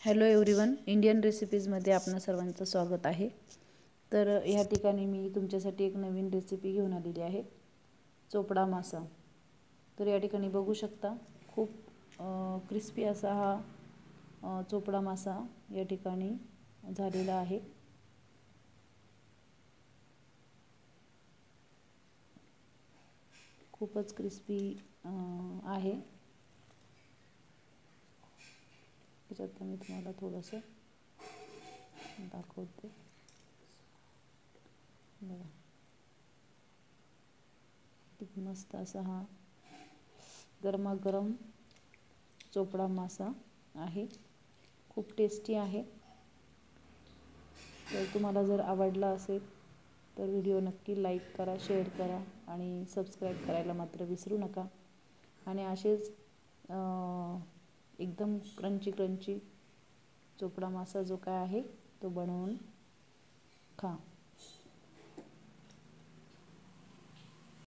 Hello everyone, Indian रेसिपीजमध्ये आपणा सर्वांचं स्वागत आहे। तर या ठिकाणी मी तुमच्यासाठी एक नवीन रेसिपी घेऊन आलेली आहे, चोपडा मासा। तर या ठिकाणी बघू शकता खूप क्रिस्पी असा हा चोपडा मासा या ठिकाणी झालेला आहे। खूपच क्रिस्पी आहे। त्याच्यात मी तुम्हाला थोडंसं दाखवते बघा, किती मस्त असा हा गरमागरम चोपडा मासा आहे, खूप टेस्टी आहे। तर तुम्हाला जर आवडला असेल तर व्हिडिओ नक्की लाईक करा, शेअर करा आणि सबस्क्राईब करायला मात्र विसरू नका। आणि असेच एकदम क्रंची चोपडा मासा जो काय आहे तो बनवून खा।